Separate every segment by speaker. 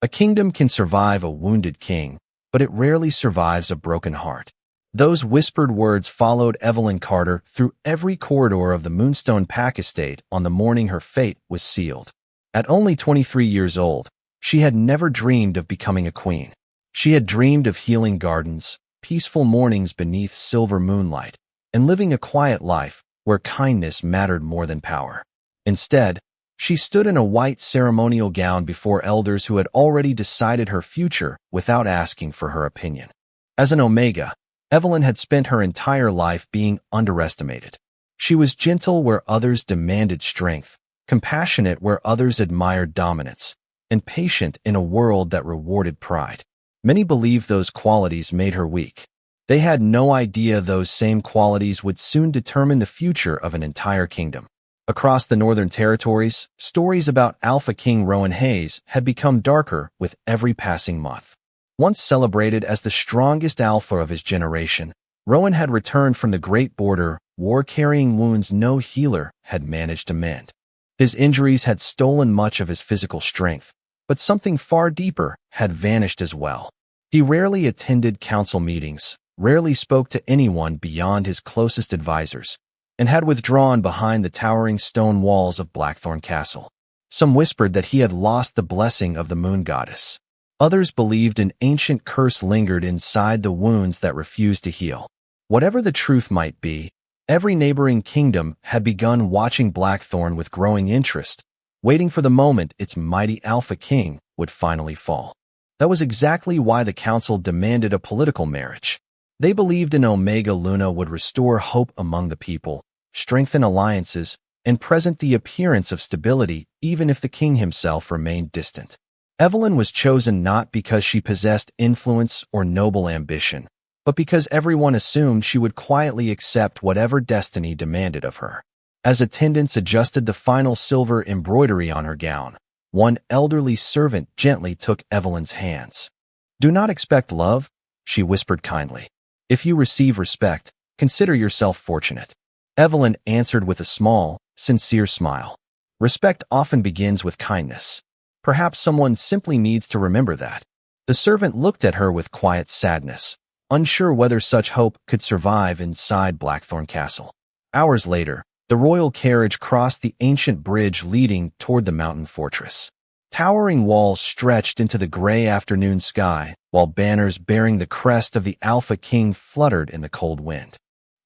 Speaker 1: A kingdom can survive a wounded king, but it rarely survives a broken heart. Those whispered words followed Evelyn Carter through every corridor of the Moonstone Pack estate on the morning her fate was sealed. At only 23 years old, she had never dreamed of becoming a queen. She had dreamed of healing gardens, peaceful mornings beneath silver moonlight, and living a quiet life where kindness mattered more than power. Instead, she stood in a white ceremonial gown before elders who had already decided her future without asking for her opinion. As an Omega, Evelyn had spent her entire life being underestimated. She was gentle where others demanded strength, compassionate where others admired dominance, and patient in a world that rewarded pride. Many believed those qualities made her weak. They had no idea those same qualities would soon determine the future of an entire kingdom. Across the Northern Territories, stories about Alpha King Rowan Hayes had become darker with every passing month. Once celebrated as the strongest alpha of his generation, Rowan had returned from the Great Border, war carrying wounds no healer had managed to mend. His injuries had stolen much of his physical strength, but something far deeper had vanished as well. He rarely attended council meetings, rarely spoke to anyone beyond his closest advisors, and had withdrawn behind the towering stone walls of Blackthorn Castle. Some whispered that he had lost the blessing of the moon goddess. Others believed an ancient curse lingered inside the wounds that refused to heal. Whatever the truth might be, every neighboring kingdom had begun watching Blackthorn with growing interest, waiting for the moment its mighty Alpha King would finally fall. That was exactly why the council demanded a political marriage. They believed an Omega Luna would restore hope among the people, strengthen alliances, and present the appearance of stability even if the king himself remained distant. Evelyn was chosen not because she possessed influence or noble ambition, but because everyone assumed she would quietly accept whatever destiny demanded of her. As attendants adjusted the final silver embroidery on her gown, one elderly servant gently took Evelyn's hands. "Do not expect love," she whispered kindly. "If you receive respect, consider yourself fortunate." Evelyn answered with a small, sincere smile. Respect often begins with kindness. Perhaps someone simply needs to remember that. The servant looked at her with quiet sadness, unsure whether such hope could survive inside Blackthorn Castle. Hours later, the royal carriage crossed the ancient bridge leading toward the mountain fortress. Towering walls stretched into the gray afternoon sky, while banners bearing the crest of the Alpha King fluttered in the cold wind.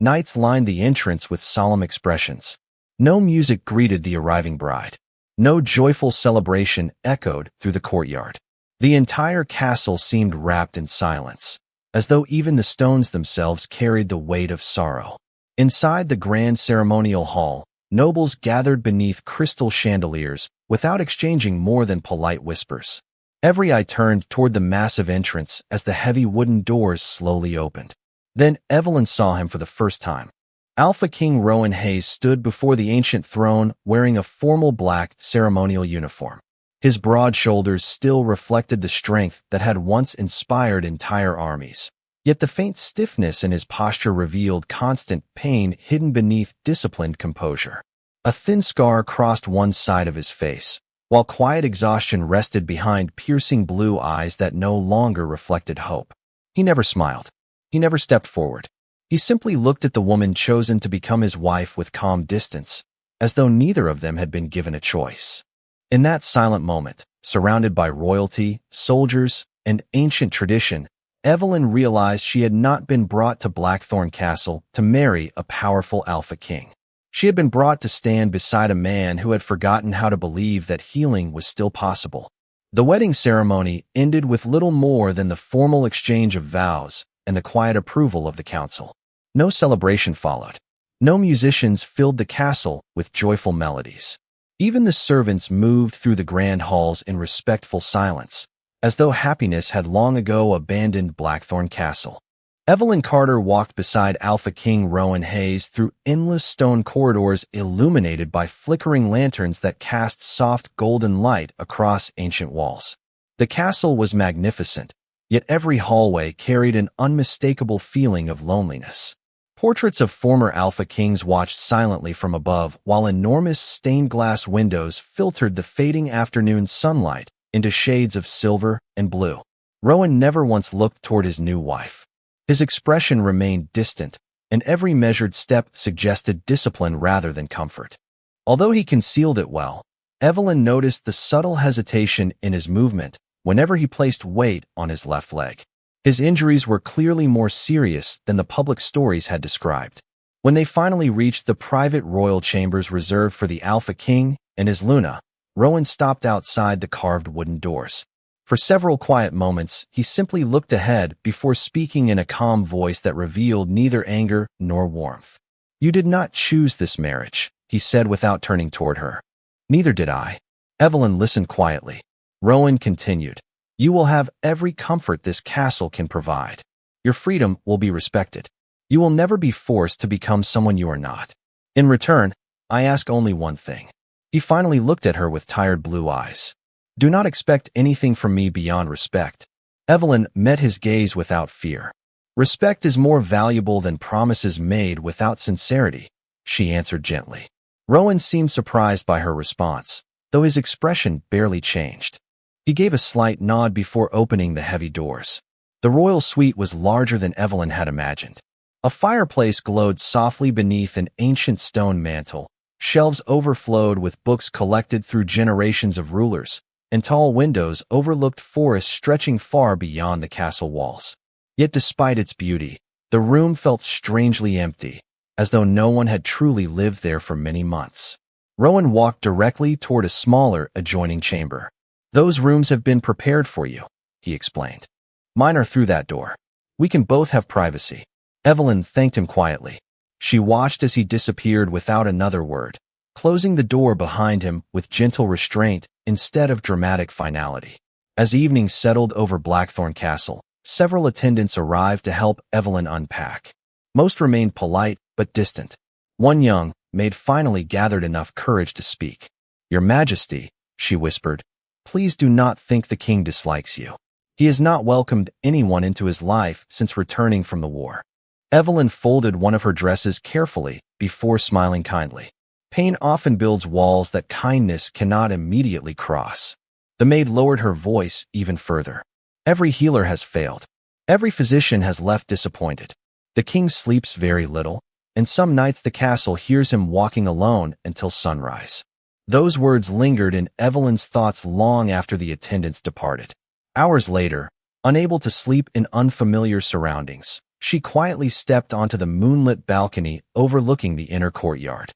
Speaker 1: Knights lined the entrance with solemn expressions. No music greeted the arriving bride. No joyful celebration echoed through the courtyard. The entire castle seemed wrapped in silence, as though even the stones themselves carried the weight of sorrow. Inside the grand ceremonial hall, nobles gathered beneath crystal chandeliers without exchanging more than polite whispers. Every eye turned toward the massive entrance as the heavy wooden doors slowly opened. Then Evelyn saw him for the first time. Alpha King Rowan Hayes stood before the ancient throne wearing a formal black ceremonial uniform. His broad shoulders still reflected the strength that had once inspired entire armies. Yet the faint stiffness in his posture revealed constant pain hidden beneath disciplined composure. A thin scar crossed one side of his face, while quiet exhaustion rested behind piercing blue eyes that no longer reflected hope. He never smiled. He never stepped forward. He simply looked at the woman chosen to become his wife with calm distance, as though neither of them had been given a choice. In that silent moment, surrounded by royalty, soldiers, and ancient tradition, Evelyn realized she had not been brought to Blackthorn Castle to marry a powerful Alpha King. She had been brought to stand beside a man who had forgotten how to believe that healing was still possible. The wedding ceremony ended with little more than the formal exchange of vows and the quiet approval of the council. No celebration followed. No musicians filled the castle with joyful melodies. Even the servants moved through the grand halls in respectful silence, as though happiness had long ago abandoned Blackthorn Castle. Evelyn Carter walked beside Alpha King Rowan Hayes through endless stone corridors illuminated by flickering lanterns that cast soft golden light across ancient walls. The castle was magnificent, yet every hallway carried an unmistakable feeling of loneliness. Portraits of former Alpha Kings watched silently from above, while enormous stained glass windows filtered the fading afternoon sunlight into shades of silver and blue. Rowan never once looked toward his new wife. His expression remained distant, and every measured step suggested discipline rather than comfort. Although he concealed it well, Evelyn noticed the subtle hesitation in his movement whenever he placed weight on his left leg. His injuries were clearly more serious than the public stories had described. When they finally reached the private royal chambers reserved for the Alpha King and his Luna, Rowan stopped outside the carved wooden doors. For several quiet moments, he simply looked ahead before speaking in a calm voice that revealed neither anger nor warmth. "You did not choose this marriage," he said without turning toward her. "Neither did I." Evelyn listened quietly. Rowan continued, "You will have every comfort this castle can provide. Your freedom will be respected. You will never be forced to become someone you are not. In return, I ask only one thing." He finally looked at her with tired blue eyes. "Do not expect anything from me beyond respect." Evelyn met his gaze without fear. "Respect is more valuable than promises made without sincerity," she answered gently. Rowan seemed surprised by her response, though his expression barely changed. He gave a slight nod before opening the heavy doors. The royal suite was larger than Evelyn had imagined. A fireplace glowed softly beneath an ancient stone mantel. Shelves overflowed with books collected through generations of rulers, and tall windows overlooked forests stretching far beyond the castle walls. Yet despite its beauty, the room felt strangely empty, as though no one had truly lived there for many months. Rowan walked directly toward a smaller, adjoining chamber. "Those rooms have been prepared for you," he explained. "Mine are through that door. We can both have privacy." Evelyn thanked him quietly. She watched as he disappeared without another word, closing the door behind him with gentle restraint instead of dramatic finality. As evening settled over Blackthorn Castle, several attendants arrived to help Evelyn unpack. Most remained polite but distant. One young maid finally gathered enough courage to speak. "Your Majesty," she whispered, "please do not think the king dislikes you. He has not welcomed anyone into his life since returning from the war." Evelyn folded one of her dresses carefully before smiling kindly. Pain often builds walls that kindness cannot immediately cross. The maid lowered her voice even further. "Every healer has failed. Every physician has left disappointed. The king sleeps very little, and some nights the castle hears him walking alone until sunrise." Those words lingered in Evelyn's thoughts long after the attendants departed. Hours later, unable to sleep in unfamiliar surroundings, she quietly stepped onto the moonlit balcony overlooking the inner courtyard.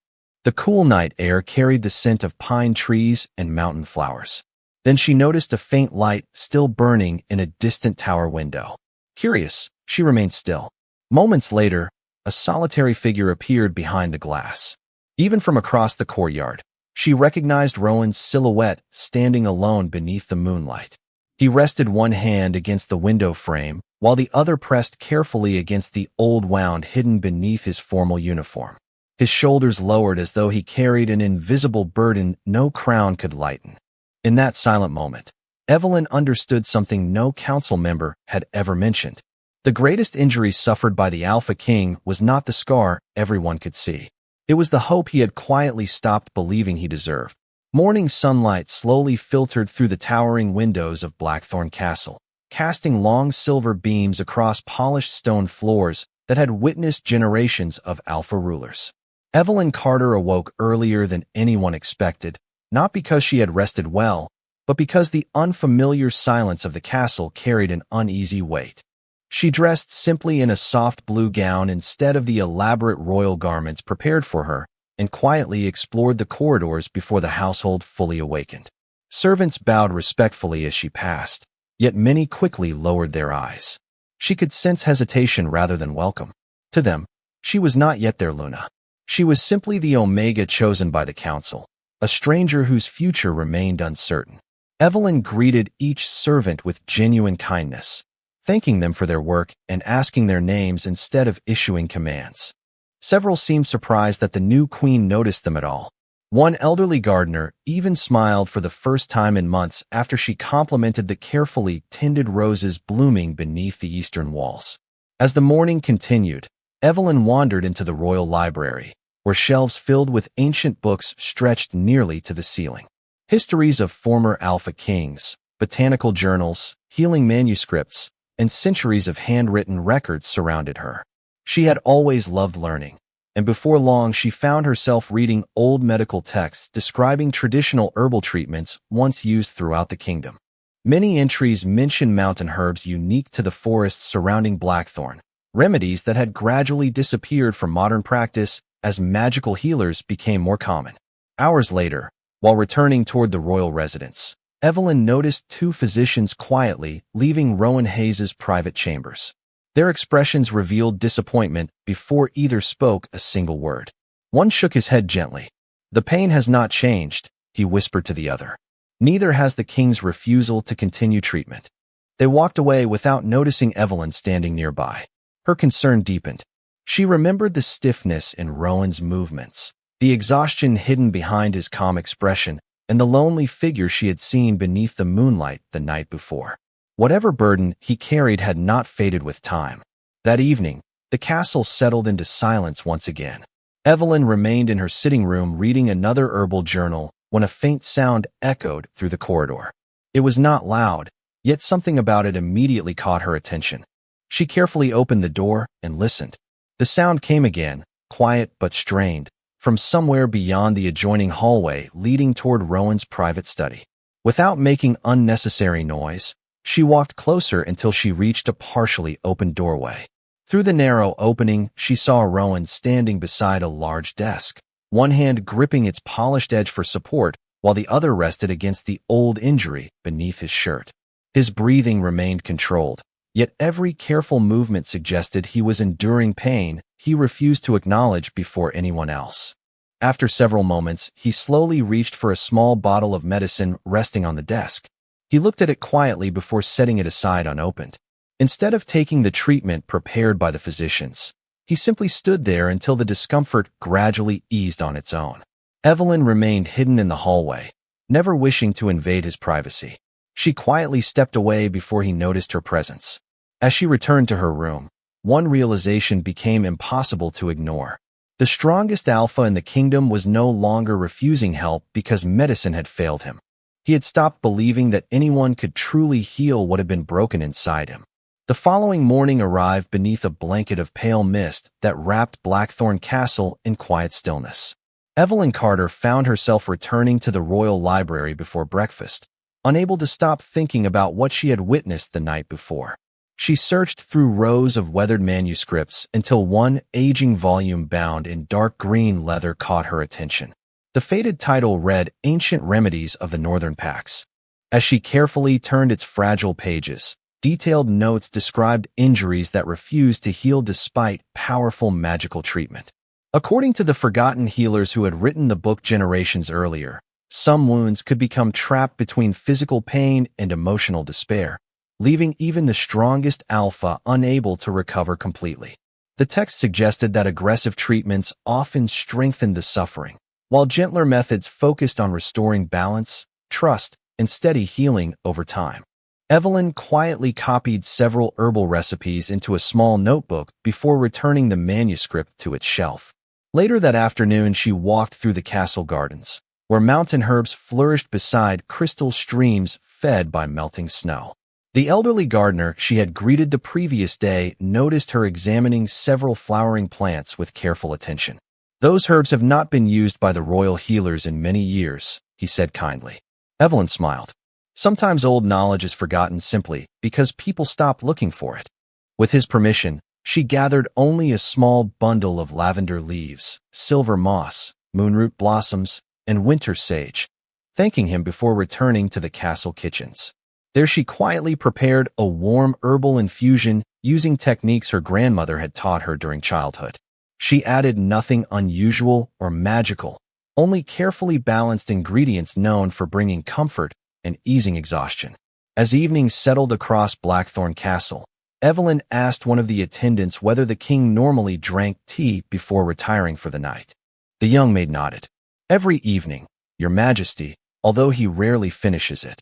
Speaker 1: The cool night air carried the scent of pine trees and mountain flowers. Then she noticed a faint light still burning in a distant tower window. Curious, she remained still. Moments later, a solitary figure appeared behind the glass. Even from across the courtyard, she recognized Rowan's silhouette standing alone beneath the moonlight. He rested one hand against the window frame, while the other pressed carefully against the old wound hidden beneath his formal uniform. His shoulders lowered as though he carried an invisible burden no crown could lighten. In that silent moment, Evelyn understood something no council member had ever mentioned. The greatest injury suffered by the Alpha King was not the scar everyone could see. It was the hope he had quietly stopped believing he deserved. Morning sunlight slowly filtered through the towering windows of Blackthorn Castle, casting long silver beams across polished stone floors that had witnessed generations of Alpha rulers. Evelyn Carter awoke earlier than anyone expected, not because she had rested well, but because the unfamiliar silence of the castle carried an uneasy weight. She dressed simply in a soft blue gown instead of the elaborate royal garments prepared for her, and quietly explored the corridors before the household fully awakened. Servants bowed respectfully as she passed, yet many quickly lowered their eyes. She could sense hesitation rather than welcome. To them, she was not yet their Luna. She was simply the Omega chosen by the council, a stranger whose future remained uncertain. Evelyn greeted each servant with genuine kindness, thanking them for their work and asking their names instead of issuing commands. Several seemed surprised that the new queen noticed them at all. One elderly gardener even smiled for the first time in months after she complimented the carefully tended roses blooming beneath the eastern walls. As the morning continued, Evelyn wandered into the royal library, where shelves filled with ancient books stretched nearly to the ceiling. Histories of former Alpha Kings, botanical journals, healing manuscripts, and centuries of handwritten records surrounded her. She had always loved learning, and before long she found herself reading old medical texts describing traditional herbal treatments once used throughout the kingdom. Many entries mention mountain herbs unique to the forests surrounding Blackthorn, remedies that had gradually disappeared from modern practice as magical healers became more common. Hours later, while returning toward the royal residence, Evelyn noticed two physicians quietly leaving Rowan Hayes's private chambers. Their expressions revealed disappointment before either spoke a single word. One shook his head gently. "The pain has not changed," he whispered to the other. "Neither has the king's refusal to continue treatment." They walked away without noticing Evelyn standing nearby. Her concern deepened. She remembered the stiffness in Rowan's movements, the exhaustion hidden behind his calm expression, and the lonely figure she had seen beneath the moonlight the night before. Whatever burden he carried had not faded with time. That evening, the castle settled into silence once again. Evelyn remained in her sitting room reading another herbal journal when a faint sound echoed through the corridor. It was not loud, yet something about it immediately caught her attention. She carefully opened the door and listened. The sound came again, quiet but strained, from somewhere beyond the adjoining hallway leading toward Rowan's private study. Without making unnecessary noise, she walked closer until she reached a partially open doorway. Through the narrow opening, she saw Rowan standing beside a large desk, one hand gripping its polished edge for support, while the other rested against the old injury beneath his shirt. His breathing remained controlled, yet every careful movement suggested he was enduring pain he refused to acknowledge before anyone else. After several moments, he slowly reached for a small bottle of medicine resting on the desk. He looked at it quietly before setting it aside unopened. Instead of taking the treatment prepared by the physicians, he simply stood there until the discomfort gradually eased on its own. Evelyn remained hidden in the hallway, never wishing to invade his privacy. She quietly stepped away before he noticed her presence. As she returned to her room, one realization became impossible to ignore. The strongest alpha in the kingdom was no longer refusing help because medicine had failed him. He had stopped believing that anyone could truly heal what had been broken inside him. The following morning arrived beneath a blanket of pale mist that wrapped Blackthorn Castle in quiet stillness. Evelyn Carter found herself returning to the royal library before breakfast, unable to stop thinking about what she had witnessed the night before. She searched through rows of weathered manuscripts until one aging volume bound in dark green leather caught her attention. The faded title read Ancient Remedies of the Northern Pax. As she carefully turned its fragile pages, detailed notes described injuries that refused to heal despite powerful magical treatment. According to the forgotten healers who had written the book generations earlier, some wounds could become trapped between physical pain and emotional despair, leaving even the strongest alpha unable to recover completely. The text suggested that aggressive treatments often strengthened the suffering, while gentler methods focused on restoring balance, trust, and steady healing over time. Evelyn quietly copied several herbal recipes into a small notebook before returning the manuscript to its shelf. Later that afternoon, she walked through the castle gardens, where mountain herbs flourished beside crystal streams fed by melting snow. The elderly gardener she had greeted the previous day noticed her examining several flowering plants with careful attention. "Those herbs have not been used by the royal healers in many years," he said kindly. Evelyn smiled. Sometimes old knowledge is forgotten simply because people stop looking for it. With his permission, she gathered only a small bundle of lavender leaves, silver moss, moonroot blossoms, and winter sage, thanking him before returning to the castle kitchens. There she quietly prepared a warm herbal infusion using techniques her grandmother had taught her during childhood. She added nothing unusual or magical, only carefully balanced ingredients known for bringing comfort and easing exhaustion. As evening settled across Blackthorn Castle, Evelyn asked one of the attendants whether the king normally drank tea before retiring for the night. The young maid nodded. "Every evening, Your Majesty, although he rarely finishes it."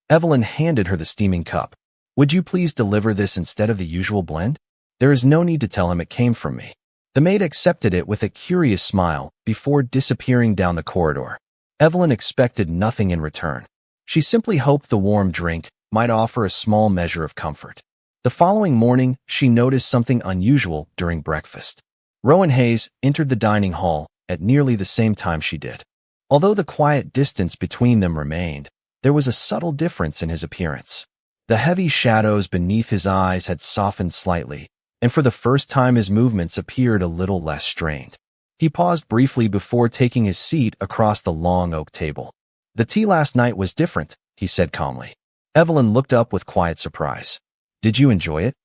Speaker 1: Evelyn handed her the steaming cup. "Would you please deliver this instead of the usual blend? There is no need to tell him it came from me." The maid accepted it with a curious smile before disappearing down the corridor. Evelyn expected nothing in return. She simply hoped the warm drink might offer a small measure of comfort. The following morning, she noticed something unusual during breakfast. Rowan Hayes entered the dining hall at nearly the same time she did. Although the quiet distance between them remained, there was a subtle difference in his appearance. The heavy shadows beneath his eyes had softened slightly, and for the first time his movements appeared a little less strained. He paused briefly before taking his seat across the long oak table. "The tea last night was different," he said calmly. Evelyn looked up with quiet surprise. "Did you enjoy it?"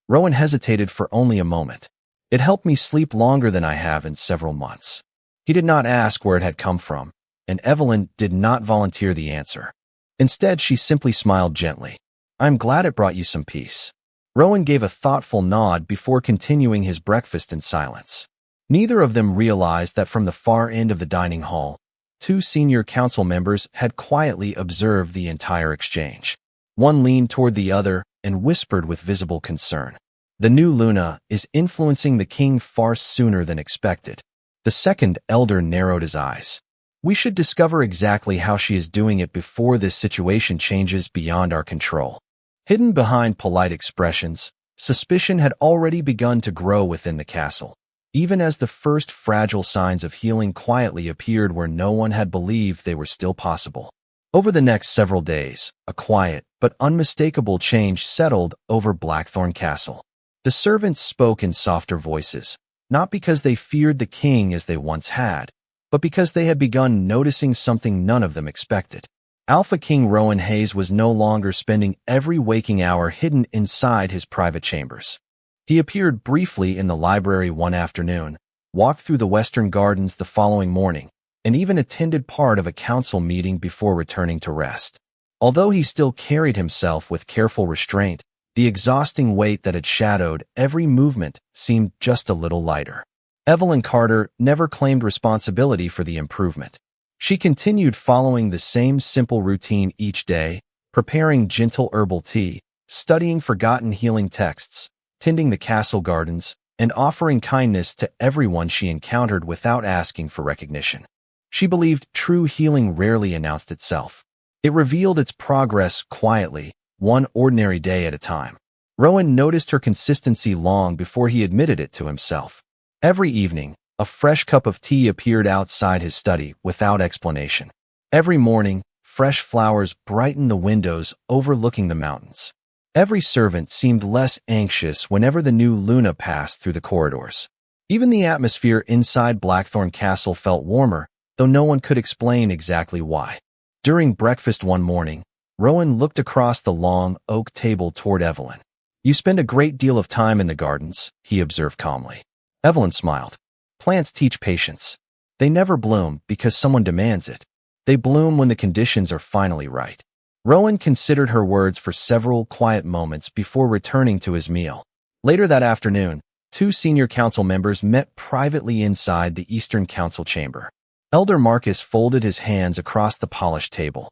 Speaker 1: Rowan hesitated for only a moment. "It helped me sleep longer than I have in several months." He did not ask where it had come from, and Evelyn did not volunteer the answer. Instead, she simply smiled gently. "I'm glad it brought you some peace." Rowan gave a thoughtful nod before continuing his breakfast in silence. Neither of them realized that from the far end of the dining hall, two senior council members had quietly observed the entire exchange. One leaned toward the other and whispered with visible concern. "The new Luna is influencing the king far sooner than expected." The second elder narrowed his eyes. "We should discover exactly how she is doing it before this situation changes beyond our control." Hidden behind polite expressions, suspicion had already begun to grow within the castle, even as the first fragile signs of healing quietly appeared where no one had believed they were still possible. Over the next several days, a quiet but unmistakable change settled over Blackthorn Castle. The servants spoke in softer voices, not because they feared the king as they once had, but because they had begun noticing something none of them expected. Alpha King Rowan Hayes was no longer spending every waking hour hidden inside his private chambers. He appeared briefly in the library one afternoon, walked through the western gardens the following morning, and even attended part of a council meeting before returning to rest. Although he still carried himself with careful restraint, the exhausting weight that had shadowed every movement seemed just a little lighter. Evelyn Carter never claimed responsibility for the improvement. She continued following the same simple routine each day, preparing gentle herbal tea, studying forgotten healing texts, tending the castle gardens, and offering kindness to everyone she encountered without asking for recognition. She believed true healing rarely announced itself. It revealed its progress quietly, one ordinary day at a time. Rowan noticed her consistency long before he admitted it to himself. Every evening, a fresh cup of tea appeared outside his study without explanation. Every morning, fresh flowers brightened the windows overlooking the mountains. Every servant seemed less anxious whenever the new Luna passed through the corridors. Even the atmosphere inside Blackthorn Castle felt warmer, though no one could explain exactly why. During breakfast one morning, Rowan looked across the long oak table toward Evelyn. "You spend a great deal of time in the gardens," he observed calmly. Evelyn smiled. "Plants teach patience. They never bloom because someone demands it. They bloom when the conditions are finally right." Rowan considered her words for several quiet moments before returning to his meal. Later that afternoon, two senior council members met privately inside the Eastern Council chamber. Elder Marcus folded his hands across the polished table.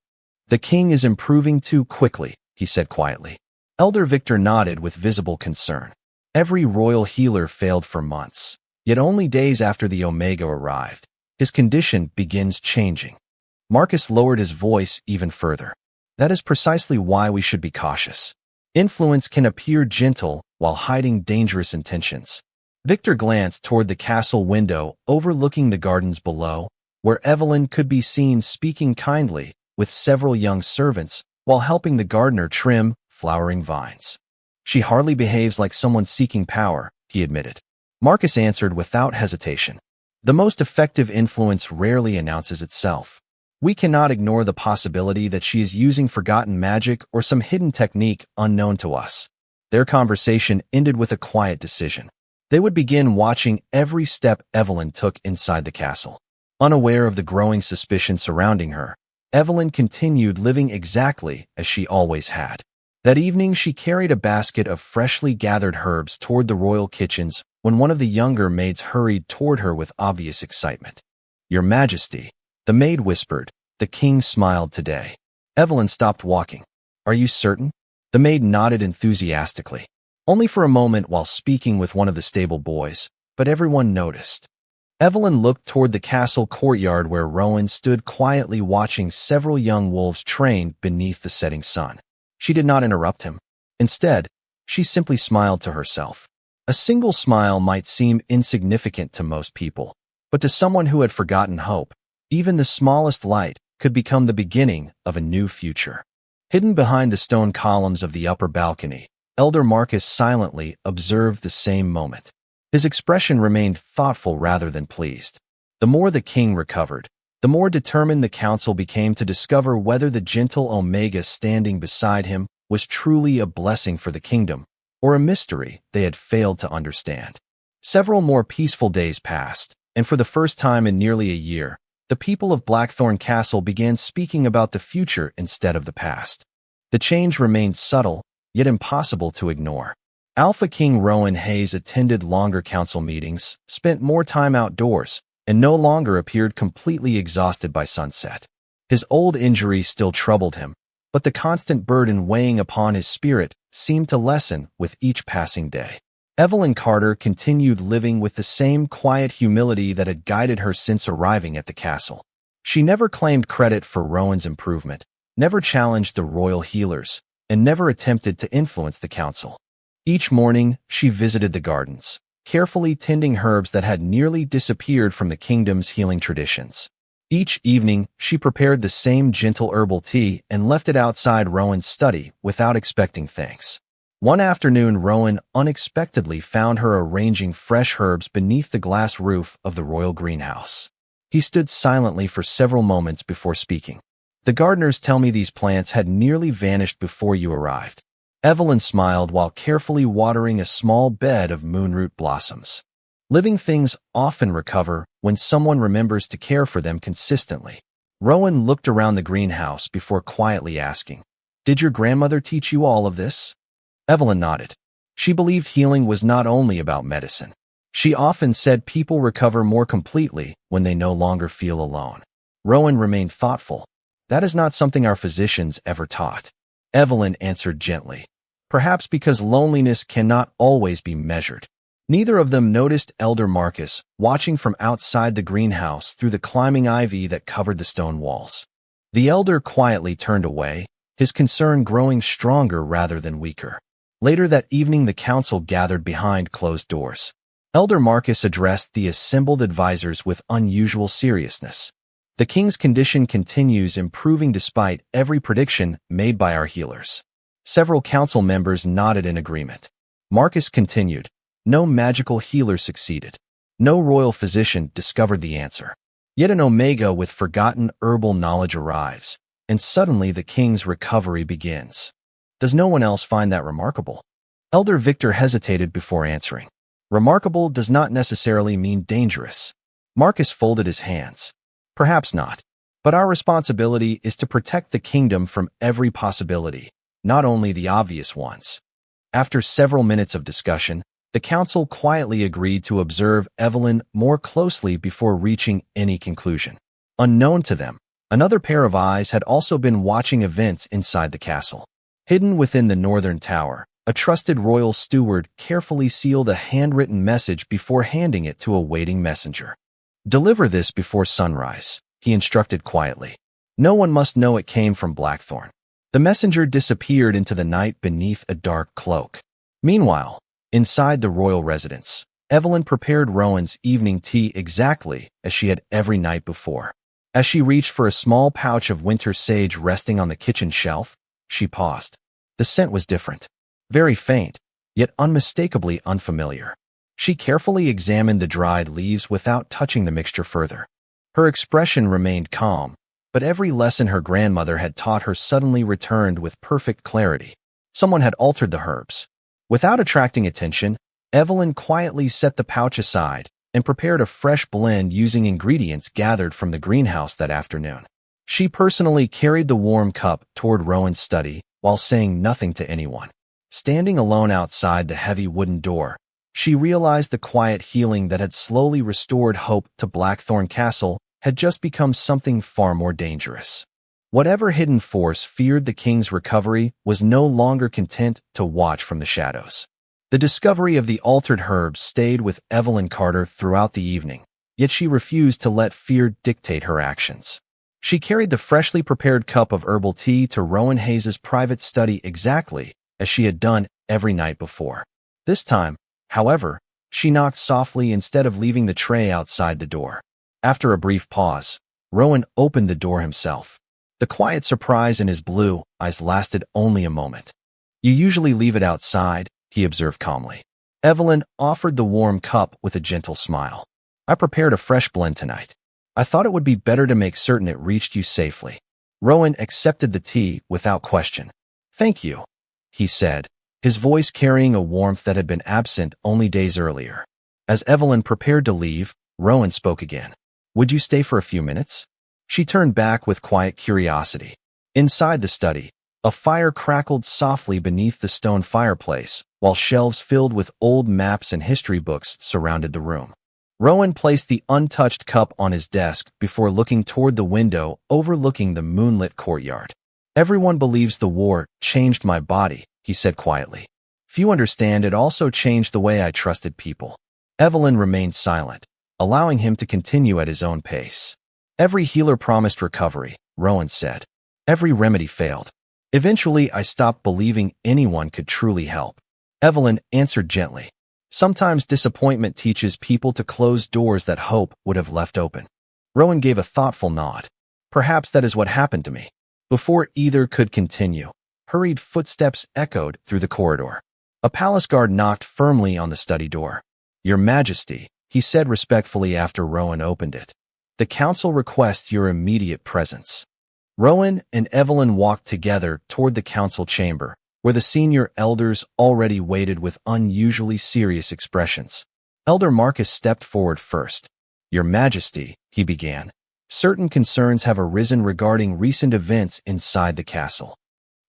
Speaker 1: "The king is improving too quickly," he said quietly. Elder Victor nodded with visible concern. Every royal healer failed for months. Yet only days after the Omega arrived, his condition begins changing. Marcus lowered his voice even further. "That is precisely why we should be cautious. Influence can appear gentle while hiding dangerous intentions." Victor glanced toward the castle window overlooking the gardens below, where Evelyn could be seen speaking kindly with several young servants while helping the gardener trim flowering vines. "She hardly behaves like someone seeking power," he admitted. Marcus answered without hesitation. "The most effective influence rarely announces itself. We cannot ignore the possibility that she is using forgotten magic or some hidden technique unknown to us." Their conversation ended with a quiet decision. They would begin watching every step Evelyn took inside the castle. Unaware of the growing suspicion surrounding her, Evelyn continued living exactly as she always had. That evening, she carried a basket of freshly gathered herbs toward the royal kitchens when one of the younger maids hurried toward her with obvious excitement. "Your Majesty," the maid whispered. "The king smiled today." Evelyn stopped walking. "Are you certain?" The maid nodded enthusiastically. "Only for a moment while speaking with one of the stable boys, but everyone noticed." Evelyn looked toward the castle courtyard where Rowan stood quietly watching several young wolves trained beneath the setting sun. She did not interrupt him. Instead, she simply smiled to herself. A single smile might seem insignificant to most people, but to someone who had forgotten hope, even the smallest light could become the beginning of a new future. Hidden behind the stone columns of the upper balcony, Elder Marcus silently observed the same moment. His expression remained thoughtful rather than pleased. The more the king recovered, the more determined the council became to discover whether the gentle Omega standing beside him was truly a blessing for the kingdom, or a mystery they had failed to understand. Several more peaceful days passed, and for the first time in nearly a year, the people of Blackthorn Castle began speaking about the future instead of the past. The change remained subtle, yet impossible to ignore. Alpha King Rowan Hayes attended longer council meetings, spent more time outdoors, and no longer appeared completely exhausted by sunset. His old injury still troubled him, but the constant burden weighing upon his spirit seemed to lessen with each passing day. Evelyn Carter continued living with the same quiet humility that had guided her since arriving at the castle. She never claimed credit for Rowan's improvement, never challenged the royal healers, and never attempted to influence the council. Each morning, she visited the gardens, carefully tending herbs that had nearly disappeared from the kingdom's healing traditions. Each evening, she prepared the same gentle herbal tea and left it outside Rowan's study without expecting thanks. One afternoon, Rowan unexpectedly found her arranging fresh herbs beneath the glass roof of the royal greenhouse. He stood silently for several moments before speaking. "The gardeners tell me these plants had nearly vanished before you arrived." Evelyn smiled while carefully watering a small bed of moonroot blossoms. Living things often recover when someone remembers to care for them consistently. Rowan looked around the greenhouse before quietly asking, "Did your grandmother teach you all of this?" Evelyn nodded. She believed healing was not only about medicine. She often said people recover more completely when they no longer feel alone. Rowan remained thoughtful. "That is not something our physicians ever taught." Evelyn answered gently, "Perhaps because loneliness cannot always be measured." Neither of them noticed Elder Marcus watching from outside the greenhouse through the climbing ivy that covered the stone walls. The elder quietly turned away, his concern growing stronger rather than weaker. Later that evening, the council gathered behind closed doors. Elder Marcus addressed the assembled advisors with unusual seriousness. "The king's condition continues improving despite every prediction made by our healers." Several council members nodded in agreement. Marcus continued, "No magical healer succeeded. No royal physician discovered the answer. Yet an Omega with forgotten herbal knowledge arrives, and suddenly the king's recovery begins. Does no one else find that remarkable?" Elder Victor hesitated before answering. "Remarkable does not necessarily mean dangerous." Marcus folded his hands. "Perhaps not. But our responsibility is to protect the kingdom from every possibility, not only the obvious ones." After several minutes of discussion, the council quietly agreed to observe Evelyn more closely before reaching any conclusion. Unknown to them, another pair of eyes had also been watching events inside the castle. Hidden within the northern tower, a trusted royal steward carefully sealed a handwritten message before handing it to a waiting messenger. "Deliver this before sunrise," he instructed quietly. "No one must know it came from Blackthorn." The messenger disappeared into the night beneath a dark cloak. Meanwhile, inside the royal residence, Evelyn prepared Rowan's evening tea exactly as she had every night before. As she reached for a small pouch of winter sage resting on the kitchen shelf, she paused. The scent was different, very faint, yet unmistakably unfamiliar. She carefully examined the dried leaves without touching the mixture further. Her expression remained calm, but every lesson her grandmother had taught her suddenly returned with perfect clarity. Someone had altered the herbs. Without attracting attention, Evelyn quietly set the pouch aside and prepared a fresh blend using ingredients gathered from the greenhouse that afternoon. She personally carried the warm cup toward Rowan's study while saying nothing to anyone. Standing alone outside the heavy wooden door, she realized the quiet healing that had slowly restored hope to Blackthorn Castle had just become something far more dangerous. Whatever hidden force feared the king's recovery was no longer content to watch from the shadows. The discovery of the altered herbs stayed with Evelyn Carter throughout the evening, yet she refused to let fear dictate her actions. She carried the freshly prepared cup of herbal tea to Rowan Hayes's private study exactly as she had done every night before. This time, however, she knocked softly instead of leaving the tray outside the door. After a brief pause, Rowan opened the door himself. The quiet surprise in his blue eyes lasted only a moment. "You usually leave it outside," he observed calmly. Evelyn offered the warm cup with a gentle smile. "I prepared a fresh blend tonight. I thought it would be better to make certain it reached you safely." Rowan accepted the tea without question. "Thank you," he said, his voice carrying a warmth that had been absent only days earlier. As Evelyn prepared to leave, Rowan spoke again. "Would you stay for a few minutes?" She turned back with quiet curiosity. Inside the study, a fire crackled softly beneath the stone fireplace, while shelves filled with old maps and history books surrounded the room. Rowan placed the untouched cup on his desk before looking toward the window overlooking the moonlit courtyard. "Everyone believes the war changed my body," he said quietly. "Few understand it also changed the way I trusted people." Evelyn remained silent, allowing him to continue at his own pace. "Every healer promised recovery," Rowan said. "Every remedy failed. Eventually, I stopped believing anyone could truly help." Evelyn answered gently. "Sometimes disappointment teaches people to close doors that hope would have left open." Rowan gave a thoughtful nod. "Perhaps that is what happened to me." Before either could continue, hurried footsteps echoed through the corridor. A palace guard knocked firmly on the study door. "Your Majesty," he said respectfully after Rowan opened it. "The council requests your immediate presence." Rowan and Evelyn walked together toward the council chamber, where the senior elders already waited with unusually serious expressions. Elder Marcus stepped forward first. "Your Majesty," he began, "certain concerns have arisen regarding recent events inside the castle."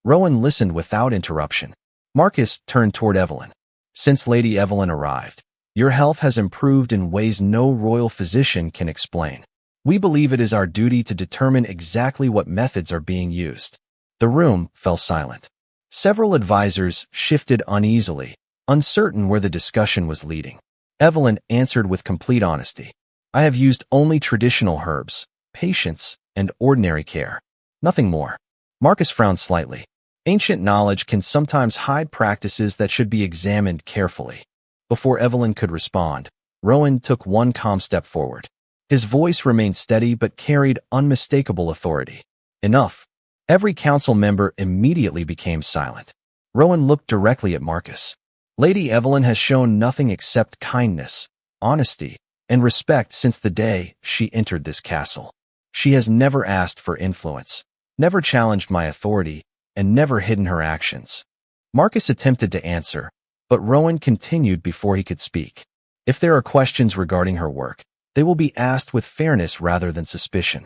Speaker 1: Rowan listened without interruption. Marcus turned toward Evelyn. "Since Lady Evelyn arrived, your health has improved in ways no royal physician can explain. We believe it is our duty to determine exactly what methods are being used." The room fell silent. Several advisors shifted uneasily, uncertain where the discussion was leading. Evelyn answered with complete honesty. "I have used only traditional herbs, patience, and ordinary care. Nothing more." Marcus frowned slightly. Ancient knowledge can sometimes hide practices that should be examined carefully. Before Evelyn could respond, Rowan took one calm step forward. His voice remained steady but carried unmistakable authority. "Enough." Every council member immediately became silent. Rowan looked directly at Marcus. "Lady Evelyn has shown nothing except kindness, honesty, and respect since the day she entered this castle. She has never asked for influence, never challenged my authority, and never hidden her actions." Marcus attempted to answer, but Rowan continued before he could speak. "If there are questions regarding her work, they will be asked with fairness rather than suspicion.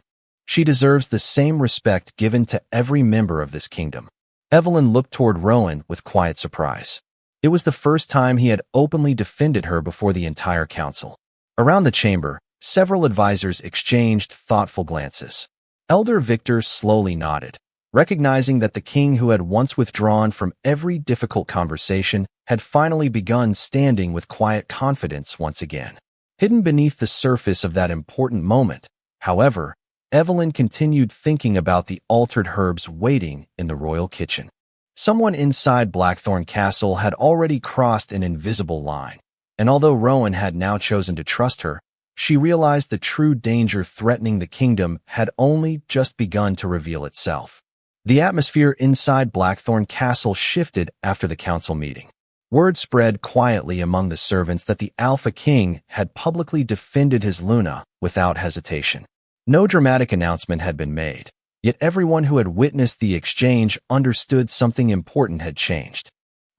Speaker 1: She deserves the same respect given to every member of this kingdom." Evelyn looked toward Rowan with quiet surprise. It was the first time he had openly defended her before the entire council. Around the chamber, several advisors exchanged thoughtful glances. Elder Victor slowly nodded, recognizing that the king who had once withdrawn from every difficult conversation had finally begun standing with quiet confidence once again. Hidden beneath the surface of that important moment, however, Evelyn continued thinking about the altered herbs waiting in the royal kitchen. Someone inside Blackthorn Castle had already crossed an invisible line, and although Rowan had now chosen to trust her, she realized the true danger threatening the kingdom had only just begun to reveal itself. The atmosphere inside Blackthorn Castle shifted after the council meeting. Word spread quietly among the servants that the Alpha King had publicly defended his Luna without hesitation. No dramatic announcement had been made, yet everyone who had witnessed the exchange understood something important had changed.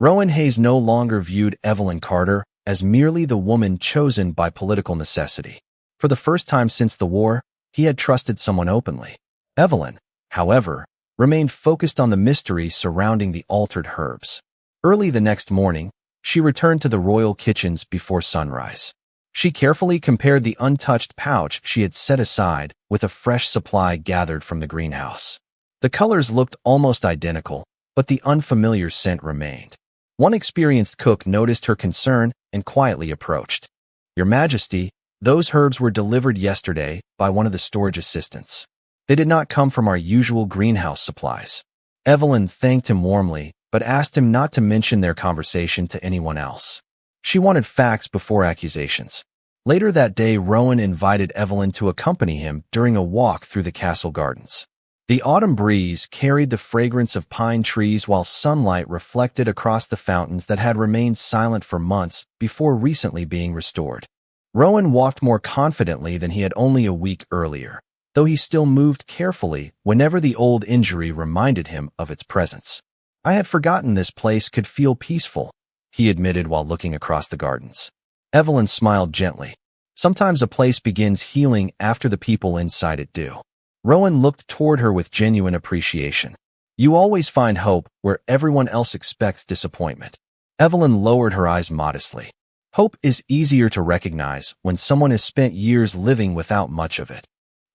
Speaker 1: Rowan Hayes no longer viewed Evelyn Carter as merely the woman chosen by political necessity. For the first time since the war, he had trusted someone openly. Evelyn, however, remained focused on the mystery surrounding the altered herbs. Early the next morning, she returned to the royal kitchens before sunrise. She carefully compared the untouched pouch she had set aside with a fresh supply gathered from the greenhouse. The colors looked almost identical, but the unfamiliar scent remained. One experienced cook noticed her concern and quietly approached. "Your Majesty, Those herbs were delivered yesterday by one of the storage assistants. They did not come from our usual greenhouse supplies. Evelyn thanked him warmly, but asked him not to mention their conversation to anyone else. She wanted facts before accusations. Later that day, Rowan invited Evelyn to accompany him during a walk through the castle gardens. The autumn breeze carried the fragrance of pine trees while sunlight reflected across the fountains that had remained silent for months before recently being restored. Rowan walked more confidently than he had only a week earlier, though he still moved carefully whenever the old injury reminded him of its presence. I had forgotten this place could feel peaceful, he admitted while looking across the gardens. Evelyn smiled gently. Sometimes a place begins healing after the people inside it do. Rowan looked toward her with genuine appreciation. You always find hope where everyone else expects disappointment. Evelyn lowered her eyes modestly. Hope is easier to recognize when someone has spent years living without much of it.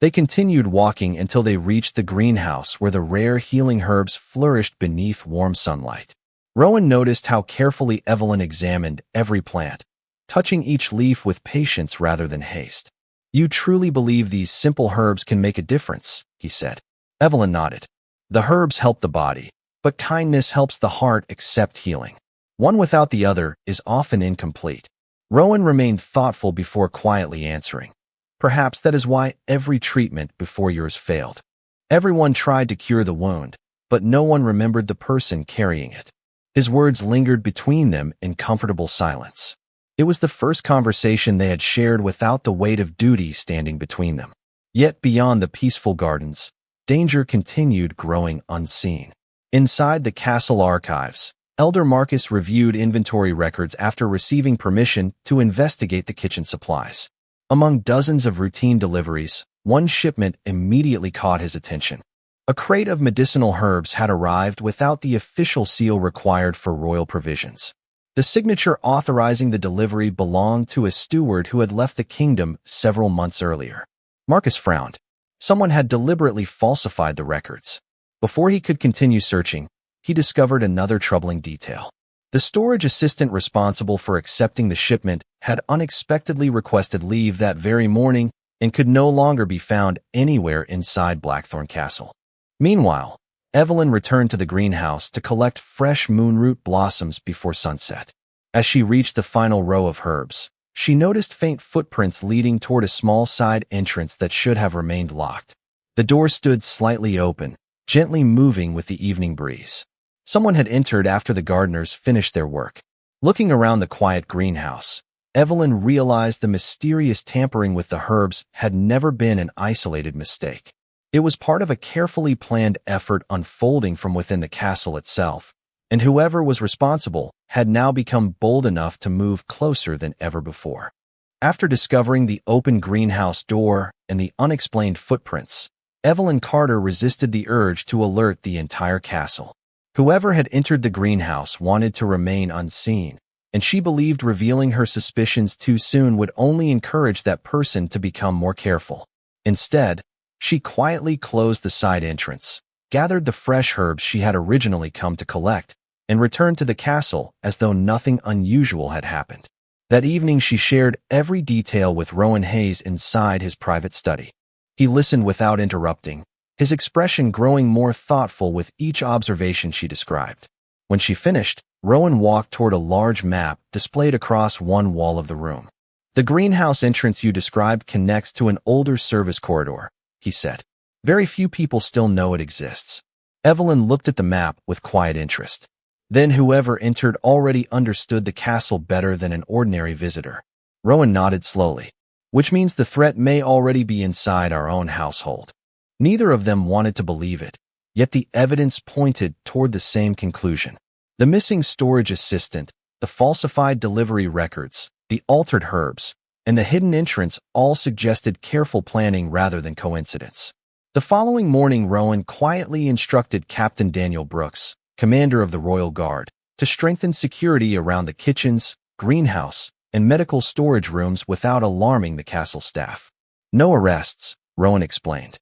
Speaker 1: They continued walking until they reached the greenhouse where the rare healing herbs flourished beneath warm sunlight. Rowan noticed how carefully Evelyn examined every plant, touching each leaf with patience rather than haste. You truly believe these simple herbs can make a difference, he said. Evelyn nodded. The herbs help the body, but kindness helps the heart accept healing. One without the other is often incomplete. Rowan remained thoughtful before quietly answering. Perhaps that is why every treatment before yours failed. Everyone tried to cure the wound, but no one remembered the person carrying it. His words lingered between them in comfortable silence. It was the first conversation they had shared without the weight of duty standing between them. Yet beyond the peaceful gardens, danger continued growing unseen. Inside the castle archives, Elder Marcus reviewed inventory records after receiving permission to investigate the kitchen supplies. Among dozens of routine deliveries, one shipment immediately caught his attention. A crate of medicinal herbs had arrived without the official seal required for royal provisions. The signature authorizing the delivery belonged to a steward who had left the kingdom several months earlier. Marcus frowned. Someone had deliberately falsified the records. Before he could continue searching, he discovered another troubling detail. The storage assistant responsible for accepting the shipment had unexpectedly requested leave that very morning and could no longer be found anywhere inside Blackthorn Castle. Meanwhile, Evelyn returned to the greenhouse to collect fresh moonroot blossoms before sunset. As she reached the final row of herbs, she noticed faint footprints leading toward a small side entrance that should have remained locked. The door stood slightly open, gently moving with the evening breeze. Someone had entered after the gardeners finished their work. Looking around the quiet greenhouse, Evelyn realized the mysterious tampering with the herbs had never been an isolated mistake. It was part of a carefully planned effort unfolding from within the castle itself, and whoever was responsible had now become bold enough to move closer than ever before. After discovering the open greenhouse door and the unexplained footprints, Evelyn Carter resisted the urge to alert the entire castle. Whoever had entered the greenhouse wanted to remain unseen, and she believed revealing her suspicions too soon would only encourage that person to become more careful. Instead, she quietly closed the side entrance, gathered the fresh herbs she had originally come to collect, and returned to the castle as though nothing unusual had happened. That evening she shared every detail with Rowan Hayes inside his private study. He listened without interrupting, his expression growing more thoughtful with each observation she described. When she finished, Rowan walked toward a large map displayed across one wall of the room. The greenhouse entrance you described connects to an older service corridor, he said. Very few people still know it exists. Evelyn looked at the map with quiet interest. Then whoever entered already understood the castle better than an ordinary visitor. Rowan nodded slowly. Which means the threat may already be inside our own household. Neither of them wanted to believe it, yet the evidence pointed toward the same conclusion. The missing storage assistant, the falsified delivery records, the altered herbs, and the hidden entrance all suggested careful planning rather than coincidence. The following morning, Rowan quietly instructed Captain Daniel Brooks, commander of the Royal Guard, to strengthen security around the kitchens, greenhouse, and medical storage rooms without alarming the castle staff. No arrests, Rowan explained.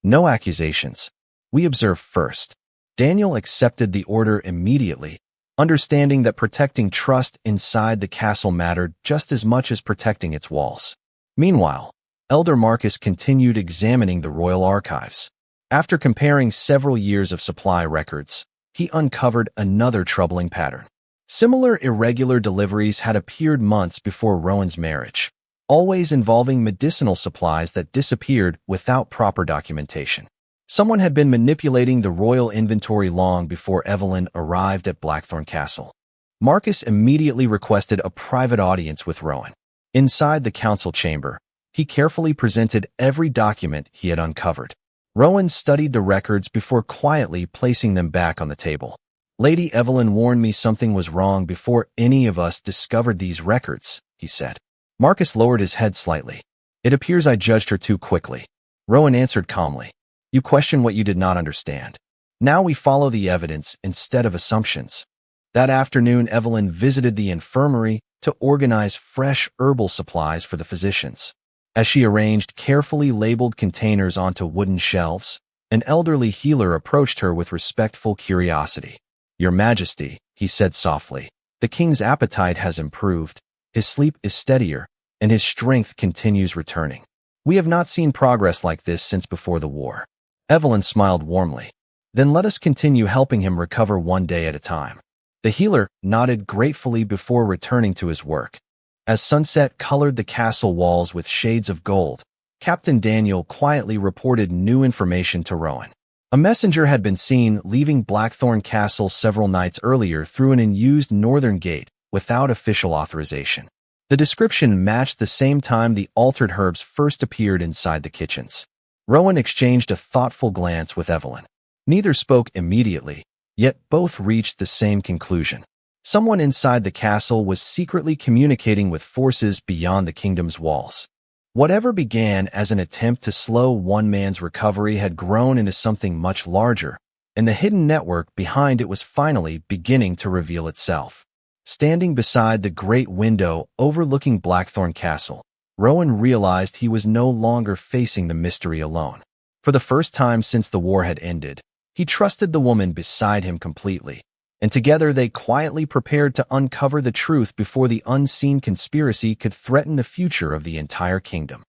Speaker 1: No accusations. We observe first. Daniel accepted the order immediately, understanding that protecting trust inside the castle mattered just as much as protecting its walls. Meanwhile, Elder Marcus continued examining the royal archives. After comparing several years of supply records, he uncovered another troubling pattern. Similar irregular deliveries had appeared months before Rowan's marriage, always involving medicinal supplies that disappeared without proper documentation. Someone had been manipulating the royal inventory long before Evelyn arrived at Blackthorn Castle. Marcus immediately requested a private audience with Rowan. Inside the council chamber, he carefully presented every document he had uncovered. Rowan studied the records before quietly placing them back on the table. "Lady Evelyn warned me something was wrong before any of us discovered these records," he said. Marcus lowered his head slightly. "It appears I judged her too quickly." Rowan answered calmly. "You question what you did not understand. Now we follow the evidence instead of assumptions." That afternoon, Evelyn visited the infirmary to organize fresh herbal supplies for the physicians. As she arranged carefully labeled containers onto wooden shelves, an elderly healer approached her with respectful curiosity. "Your Majesty," he said softly, "the king's appetite has improved, his sleep is steadier, and his strength continues returning. We have not seen progress like this since before the war." Evelyn smiled warmly. "Then let us continue helping him recover one day at a time." The healer nodded gratefully before returning to his work. As sunset colored the castle walls with shades of gold, Captain Daniel quietly reported new information to Rowan. A messenger had been seen leaving Blackthorn Castle several nights earlier through an unused northern gate without official authorization. The description matched the same time the altered herbs first appeared inside the kitchens. Rowan exchanged a thoughtful glance with Evelyn. Neither spoke immediately, yet both reached the same conclusion. Someone inside the castle was secretly communicating with forces beyond the kingdom's walls. Whatever began as an attempt to slow one man's recovery had grown into something much larger, and the hidden network behind it was finally beginning to reveal itself. Standing beside the great window overlooking Blackthorn Castle, Rowan realized he was no longer facing the mystery alone. For the first time since the war had ended, he trusted the woman beside him completely, and together they quietly prepared to uncover the truth before the unseen conspiracy could threaten the future of the entire kingdom.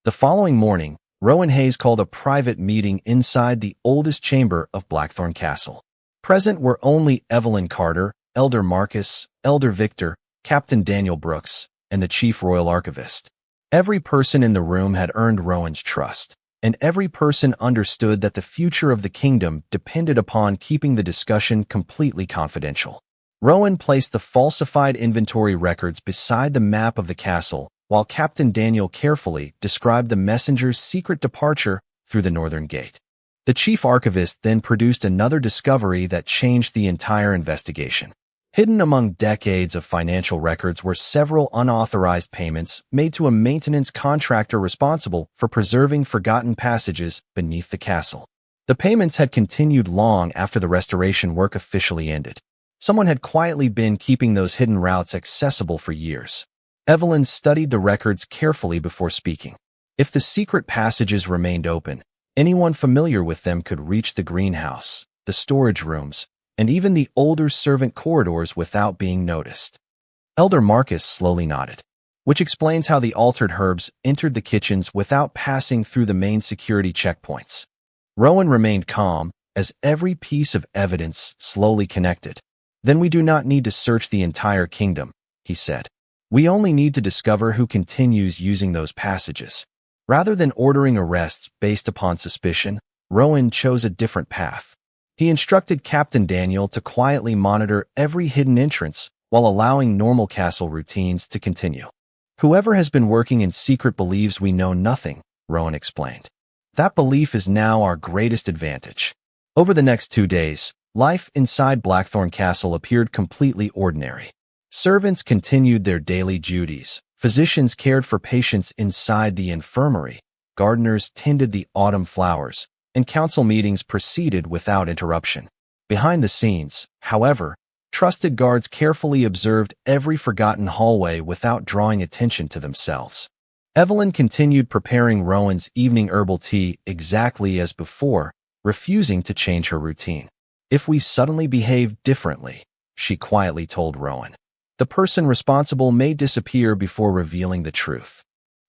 Speaker 1: The following morning, Rowan Hayes called a private meeting inside the oldest chamber of Blackthorn Castle. Present were only Evelyn Carter, Elder Marcus, Elder Victor, Captain Daniel Brooks, and the Chief Royal Archivist. Every person in the room had earned Rowan's trust, and every person understood that the future of the kingdom depended upon keeping the discussion completely confidential. Rowan placed the falsified inventory records beside the map of the castle, while Captain Daniel carefully described the messenger's secret departure through the northern gate. The chief archivist then produced another discovery that changed the entire investigation. Hidden among decades of financial records were several unauthorized payments made to a maintenance contractor responsible for preserving forgotten passages beneath the castle. The payments had continued long after the restoration work officially ended. Someone had quietly been keeping those hidden routes accessible for years. Evelyn studied the records carefully before speaking. If the secret passages remained open, anyone familiar with them could reach the greenhouse, the storage rooms, and even the older servant corridors without being noticed. Elder Marcus slowly nodded, which explains how the altered herbs entered the kitchens without passing through the main security checkpoints. Rowan remained calm as every piece of evidence slowly connected. "Then we do not need to search the entire kingdom," he said. "We only need to discover who continues using those passages." Rather than ordering arrests based upon suspicion, Rowan chose a different path. He instructed Captain Daniel to quietly monitor every hidden entrance while allowing normal castle routines to continue. "Whoever has been working in secret believes we know nothing," Rowan explained. "That belief is now our greatest advantage." Over the next 2 days, life inside Blackthorn Castle appeared completely ordinary. Servants continued their daily duties, physicians cared for patients inside the infirmary, gardeners tended the autumn flowers, and council meetings proceeded without interruption. Behind the scenes, however, trusted guards carefully observed every forgotten hallway without drawing attention to themselves. Evelyn continued preparing Rowan's evening herbal tea exactly as before, refusing to change her routine. "If we suddenly behave differently," she quietly told Rowan, "the person responsible may disappear before revealing the truth."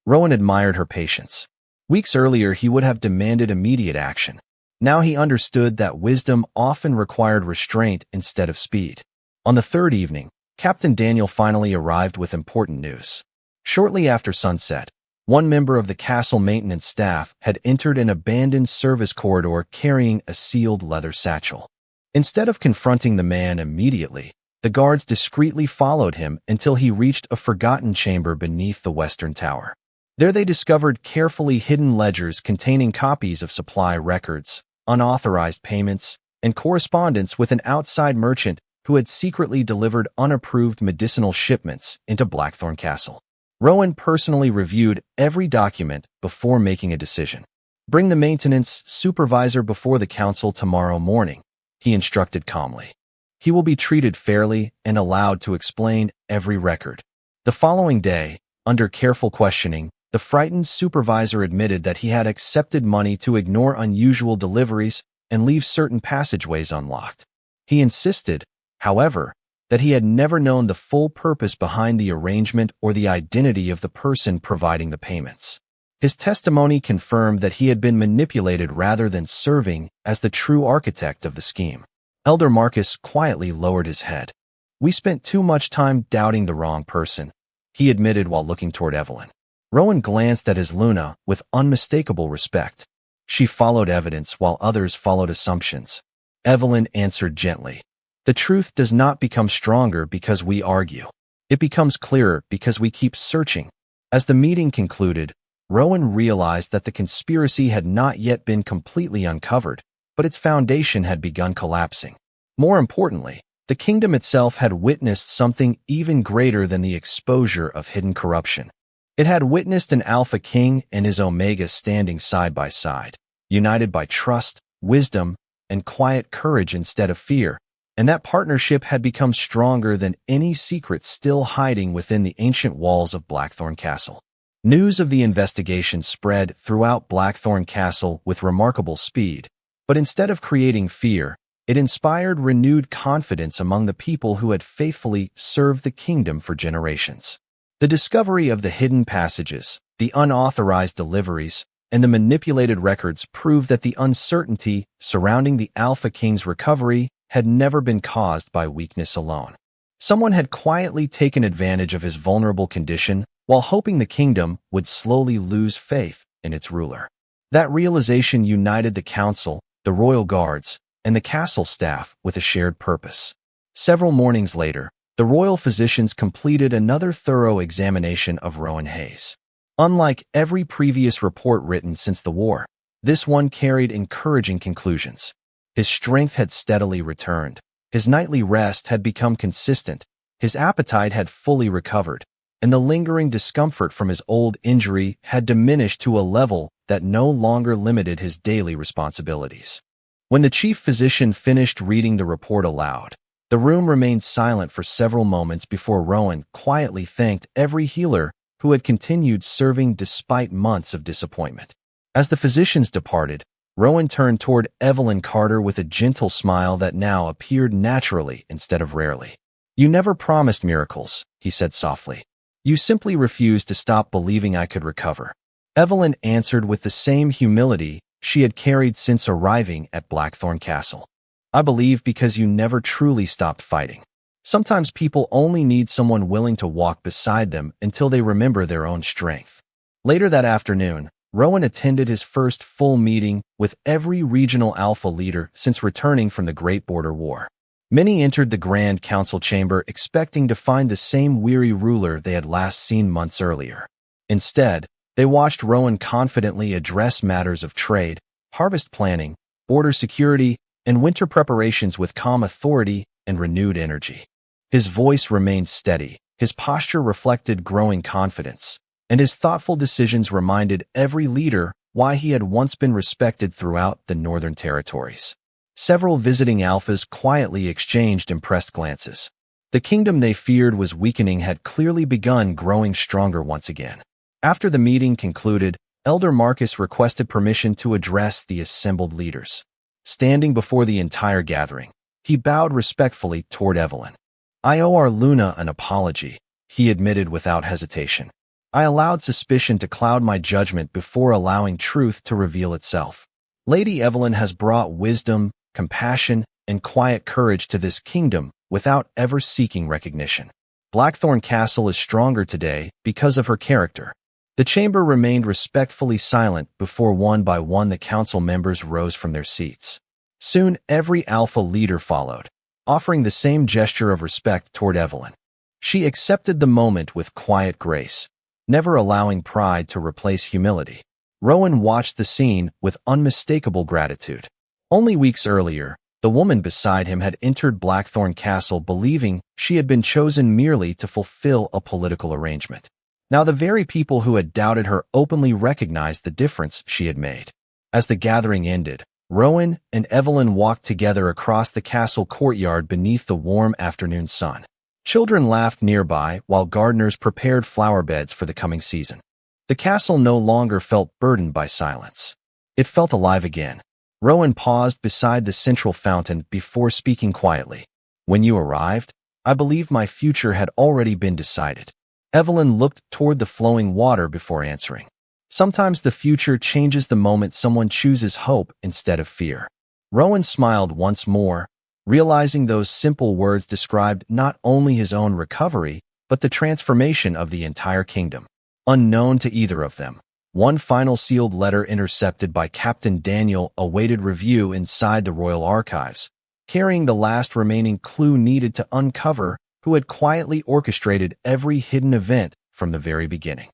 Speaker 1: Rowan admired her patience. Weeks earlier, he would have demanded immediate action. Now he understood that wisdom often required restraint instead of speed. On the third evening, Captain Daniel finally arrived with important news. Shortly after sunset, one member of the castle maintenance staff had entered an abandoned service corridor carrying a sealed leather satchel. Instead of confronting the man immediately, the guards discreetly followed him until he reached a forgotten chamber beneath the western tower. There they discovered carefully hidden ledgers containing copies of supply records, unauthorized payments, and correspondence with an outside merchant who had secretly delivered unapproved medicinal shipments into Blackthorn Castle. Rowan personally reviewed every document before making a decision. "Bring the maintenance supervisor before the council tomorrow morning," he instructed calmly. "He will be treated fairly and allowed to explain every record." The following day, under careful questioning, the frightened supervisor admitted that he had accepted money to ignore unusual deliveries and leave certain passageways unlocked. He insisted, however, that he had never known the full purpose behind the arrangement or the identity of the person providing the payments. His testimony confirmed that he had been manipulated rather than serving as the true architect of the scheme. Elder Marcus quietly lowered his head. "We spent too much time doubting the wrong person," he admitted while looking toward Evelyn. Rowan glanced at his Luna with unmistakable respect. She followed evidence while others followed assumptions. Evelyn answered gently, "The truth does not become stronger because we argue. It becomes clearer because we keep searching." As the meeting concluded, Rowan realized that the conspiracy had not yet been completely uncovered, but its foundation had begun collapsing. More importantly, the kingdom itself had witnessed something even greater than the exposure of hidden corruption. It had witnessed an Alpha King and his Omega standing side by side, united by trust, wisdom, and quiet courage instead of fear, and that partnership had become stronger than any secret still hiding within the ancient walls of Blackthorn Castle. News of the investigation spread throughout Blackthorn Castle with remarkable speed, but instead of creating fear, it inspired renewed confidence among the people who had faithfully served the kingdom for generations. The discovery of the hidden passages, the unauthorized deliveries, and the manipulated records proved that the uncertainty surrounding the Alpha King's recovery had never been caused by weakness alone. Someone had quietly taken advantage of his vulnerable condition while hoping the kingdom would slowly lose faith in its ruler. That realization united the council, the royal guards, and the castle staff with a shared purpose. Several mornings later, the royal physicians completed another thorough examination of Rowan Hayes. Unlike every previous report written since the war, this one carried encouraging conclusions. His strength had steadily returned, his nightly rest had become consistent, his appetite had fully recovered, and the lingering discomfort from his old injury had diminished to a level that no longer limited his daily responsibilities. When the chief physician finished reading the report aloud, the room remained silent for several moments before Rowan quietly thanked every healer who had continued serving despite months of disappointment. As the physicians departed, Rowan turned toward Evelyn Carter with a gentle smile that now appeared naturally instead of rarely. "You never promised miracles," he said softly. "You simply refused to stop believing I could recover." Evelyn answered with the same humility she had carried since arriving at Blackthorn Castle. "I believe because you never truly stopped fighting. Sometimes people only need someone willing to walk beside them until they remember their own strength." Later that afternoon, Rowan attended his first full meeting with every regional Alpha leader since returning from the Great Border War. Many entered the Grand Council chamber expecting to find the same weary ruler they had last seen months earlier. Instead, they watched Rowan confidently address matters of trade, harvest planning, border security, and winter preparations with calm authority and renewed energy. His voice remained steady, his posture reflected growing confidence, and his thoughtful decisions reminded every leader why he had once been respected throughout the Northern Territories. Several visiting Alphas quietly exchanged impressed glances. The kingdom they feared was weakening had clearly begun growing stronger once again. After the meeting concluded, Elder Marcus requested permission to address the assembled leaders. Standing before the entire gathering, he bowed respectfully toward Evelyn. "I owe our Luna an apology," he admitted without hesitation. I allowed suspicion to cloud my judgment before allowing truth to reveal itself. Lady Evelyn has brought wisdom, compassion, and quiet courage to this kingdom without ever seeking recognition. Blackthorn Castle is stronger today because of her character. The chamber remained respectfully silent before one by one the council members rose from their seats. Soon every alpha leader followed, offering the same gesture of respect toward Evelyn. She accepted the moment with quiet grace, never allowing pride to replace humility. Rowan watched the scene with unmistakable gratitude. Only weeks earlier, the woman beside him had entered Blackthorn Castle believing she had been chosen merely to fulfill a political arrangement. Now the very people who had doubted her openly recognized the difference she had made. As the gathering ended, Rowan and Evelyn walked together across the castle courtyard beneath the warm afternoon sun. Children laughed nearby while gardeners prepared flower beds for the coming season. The castle no longer felt burdened by silence. It felt alive again. Rowan paused beside the central fountain before speaking quietly. When you arrived, I believed my future had already been decided. Evelyn looked toward the flowing water before answering. Sometimes the future changes the moment someone chooses hope instead of fear. Rowan smiled once more, realizing those simple words described not only his own recovery, but the transformation of the entire kingdom. Unknown to either of them, one final sealed letter intercepted by Captain Daniel awaited review inside the royal archives, carrying the last remaining clue needed to uncover who had quietly orchestrated every hidden event from the very beginning.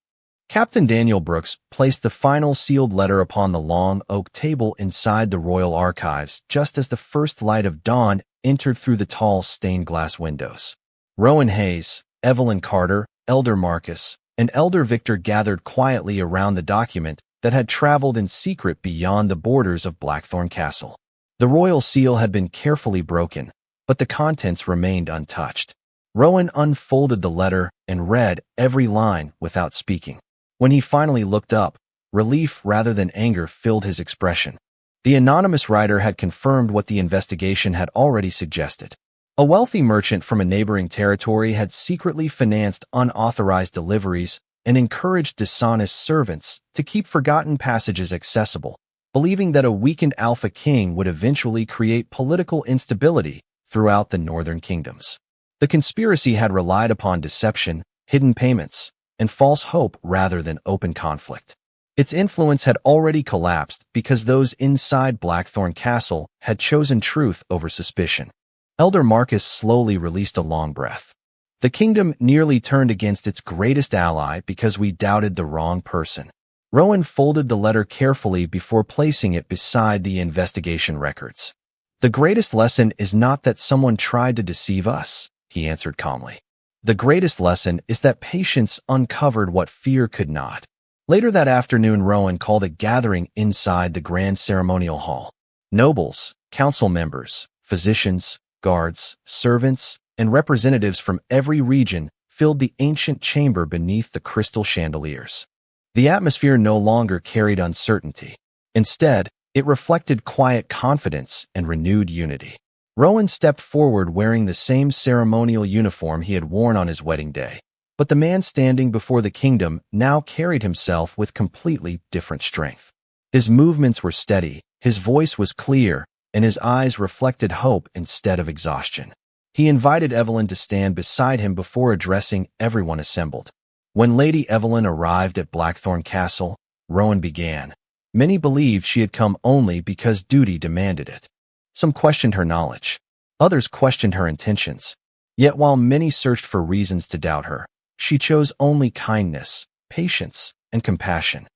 Speaker 1: Captain Daniel Brooks placed the final sealed letter upon the long oak table inside the royal archives just as the first light of dawn entered through the tall stained glass windows. Rowan Hayes, Evelyn Carter, Elder Marcus, and Elder Victor gathered quietly around the document that had traveled in secret beyond the borders of Blackthorn Castle. The royal seal had been carefully broken, but the contents remained untouched. Rowan unfolded the letter and read every line without speaking. When he finally looked up, relief rather than anger filled his expression. The anonymous writer had confirmed what the investigation had already suggested. A wealthy merchant from a neighboring territory had secretly financed unauthorized deliveries and encouraged dishonest servants to keep forgotten passages accessible, believing that a weakened Alpha King would eventually create political instability throughout the northern kingdoms. The conspiracy had relied upon deception, hidden payments, and false hope rather than open conflict. Its influence had already collapsed because those inside Blackthorn Castle had chosen truth over suspicion. Elder Marcus slowly released a long breath. The kingdom nearly turned against its greatest ally because we doubted the wrong person. Rowan folded the letter carefully before placing it beside the investigation records. The greatest lesson is not that someone tried to deceive us, he answered calmly. The greatest lesson is that patience uncovered what fear could not. Later that afternoon, Rowan called a gathering inside the grand ceremonial hall. Nobles, council members, physicians, guards, servants, and representatives from every region filled the ancient chamber beneath the crystal chandeliers. The atmosphere no longer carried uncertainty. Instead, it reflected quiet confidence and renewed unity. Rowan stepped forward wearing the same ceremonial uniform he had worn on his wedding day. But the man standing before the kingdom now carried himself with completely different strength. His movements were steady, his voice was clear, and his eyes reflected hope instead of exhaustion. He invited Evelyn to stand beside him before addressing everyone assembled. When Lady Evelyn arrived at Blackthorn Castle, Rowan began. Many believed she had come only because duty demanded it. Some questioned her knowledge. Others questioned her intentions. Yet while many searched for reasons to doubt her, she chose only kindness, patience, and compassion.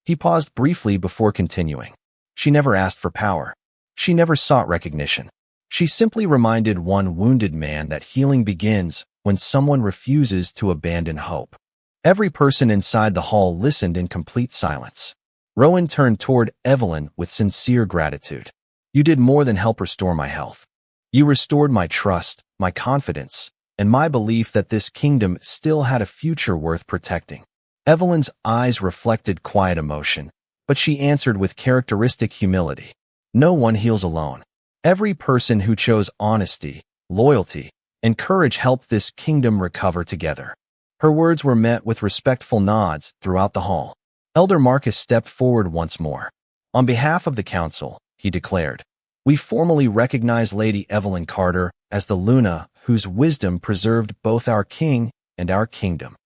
Speaker 1: He paused briefly before continuing. She never asked for power. She never sought recognition. She simply reminded one wounded man that healing begins when someone refuses to abandon hope. Every person inside the hall listened in complete silence. Rowan turned toward Evelyn with sincere gratitude. You did more than help restore my health. You restored my trust, my confidence, and my belief that this kingdom still had a future worth protecting. Evelyn's eyes reflected quiet emotion, but she answered with characteristic humility. No one heals alone. Every person who chose honesty, loyalty, and courage helped this kingdom recover together. Her words were met with respectful nods throughout the hall. Elder Marcus stepped forward once more. On behalf of the council, he declared, we formally recognize Lady Evelyn Carter as the Luna whose wisdom preserved both our king and our kingdom.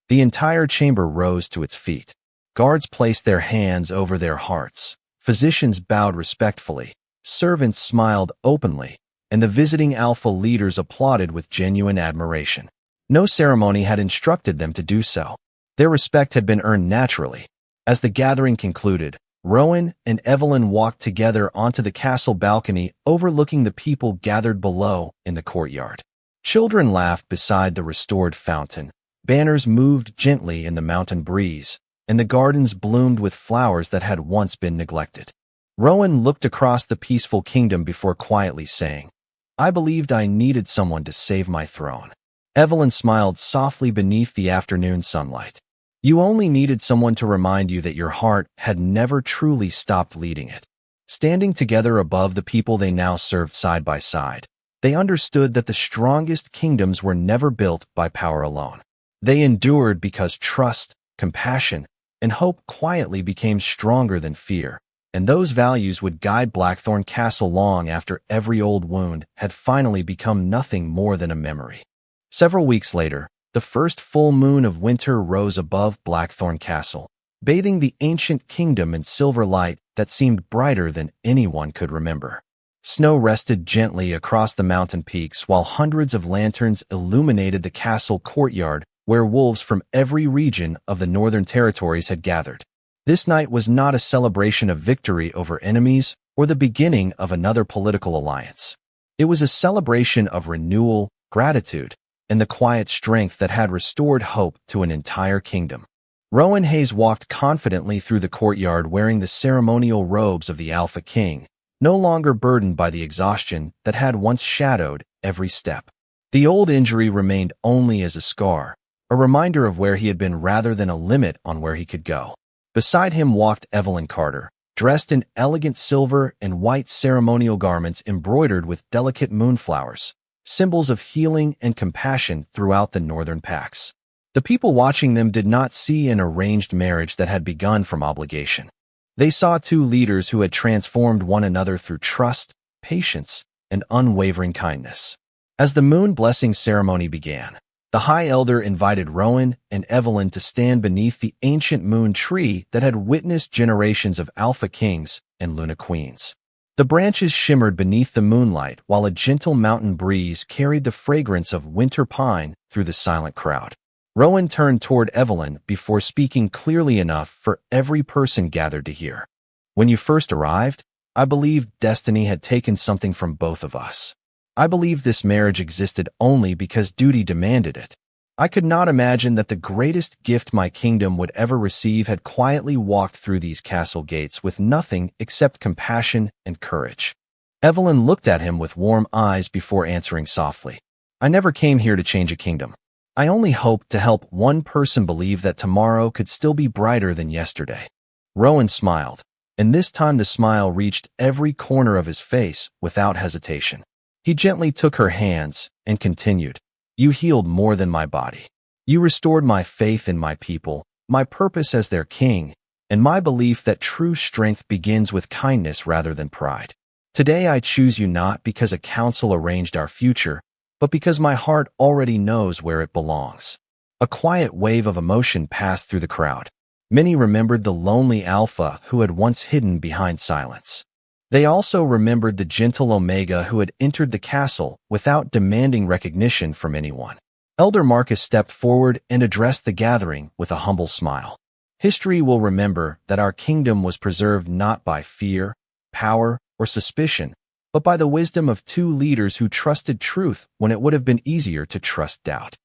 Speaker 1: The entire chamber rose to its feet. Guards placed their hands over their hearts. Physicians bowed respectfully. Servants smiled openly, and the visiting alpha leaders applauded with genuine admiration. No ceremony had instructed them to do so. Their respect had been earned naturally. As the gathering concluded, Rowan and Evelyn walked together onto the castle balcony overlooking the people gathered below in the courtyard. Children laughed beside the restored fountain. Banners moved gently in the mountain breeze, and the gardens bloomed with flowers that had once been neglected. Rowan looked across the peaceful kingdom before quietly saying, I believed I needed someone to save my throne. Evelyn smiled softly beneath the afternoon sunlight. You only needed someone to remind you that your heart had never truly stopped leading it. Standing together above the people they now served side by side, they understood that the strongest kingdoms were never built by power alone. They endured because trust, compassion, and hope quietly became stronger than fear, and those values would guide Blackthorn Castle long after every old wound had finally become nothing more than a memory. Several weeks later, the first full moon of winter rose above Blackthorn Castle, bathing the ancient kingdom in silver light that seemed brighter than anyone could remember. Snow rested gently across the mountain peaks while hundreds of lanterns illuminated the castle courtyard where wolves from every region of the Northern Territories had gathered. This night was not a celebration of victory over enemies or the beginning of another political alliance. It was a celebration of renewal, gratitude, and the quiet strength that had restored hope to an entire kingdom. Rowan Hayes walked confidently through the courtyard wearing the ceremonial robes of the Alpha King, no longer burdened by the exhaustion that had once shadowed every step. The old injury remained only as a scar, a reminder of where he had been rather than a limit on where he could go. Beside him walked Evelyn Carter, dressed in elegant silver and white ceremonial garments embroidered with delicate moonflowers, symbols of healing and compassion throughout the northern packs. The people watching them did not see an arranged marriage that had begun from obligation. They saw two leaders who had transformed one another through trust, patience, and unwavering kindness. As the moon blessing ceremony began, the High Elder invited Rowan and Evelyn to stand beneath the ancient moon tree that had witnessed generations of Alpha Kings and Luna Queens. The branches shimmered beneath the moonlight while a gentle mountain breeze carried the fragrance of winter pine through the silent crowd. Rowan turned toward Evelyn before speaking clearly enough for every person gathered to hear. When you first arrived, I believed destiny had taken something from both of us. I believed this marriage existed only because duty demanded it. I could not imagine that the greatest gift my kingdom would ever receive had quietly walked through these castle gates with nothing except compassion and courage. Evelyn looked at him with warm eyes before answering softly. I never came here to change a kingdom. I only hoped to help one person believe that tomorrow could still be brighter than yesterday. Rowan smiled, and this time the smile reached every corner of his face without hesitation. He gently took her hands and continued, You healed more than my body. You restored my faith in my people, my purpose as their king, and my belief that true strength begins with kindness rather than pride. Today I choose you not because a council arranged our future, but because my heart already knows where it belongs. A quiet wave of emotion passed through the crowd. Many remembered the lonely Alpha who had once hidden behind silence. They also remembered the gentle Omega who had entered the castle without demanding recognition from anyone. Elder Marcus stepped forward and addressed the gathering with a humble smile. History will remember that our kingdom was preserved not by fear, power, or suspicion, but by the wisdom of two leaders who trusted truth when it would have been easier to trust doubt.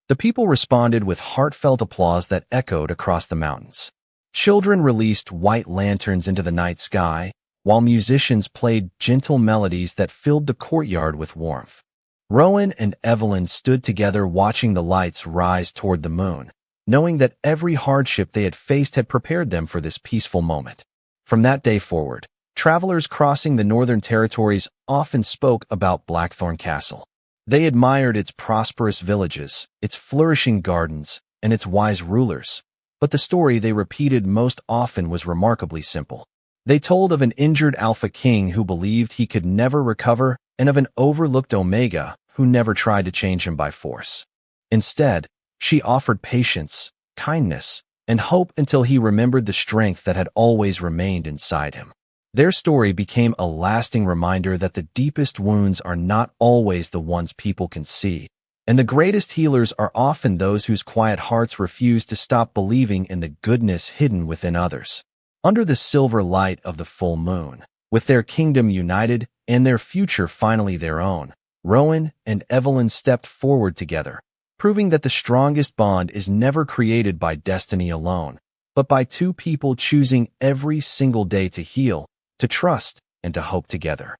Speaker 1: The people responded with heartfelt applause that echoed across the mountains. Children released white lanterns into the night sky, while musicians played gentle melodies that filled the courtyard with warmth. Rowan and Evelyn stood together watching the lights rise toward the moon, knowing that every hardship they had faced had prepared them for this peaceful moment. From that day forward, travelers crossing the Northern Territories often spoke about Blackthorn Castle. They admired its prosperous villages, its flourishing gardens, and its wise rulers. But the story they repeated most often was remarkably simple. They told of an injured Alpha King who believed he could never recover, and of an overlooked Omega who never tried to change him by force. Instead, she offered patience, kindness, and hope until he remembered the strength that had always remained inside him. Their story became a lasting reminder that the deepest wounds are not always the ones people can see, and the greatest healers are often those whose quiet hearts refuse to stop believing in the goodness hidden within others. Under the silver light of the full moon, with their kingdom united and their future finally their own, Rowan and Evelyn stepped forward together, proving that the strongest bond is never created by destiny alone, but by two people choosing every single day to heal, to trust, and to hope together.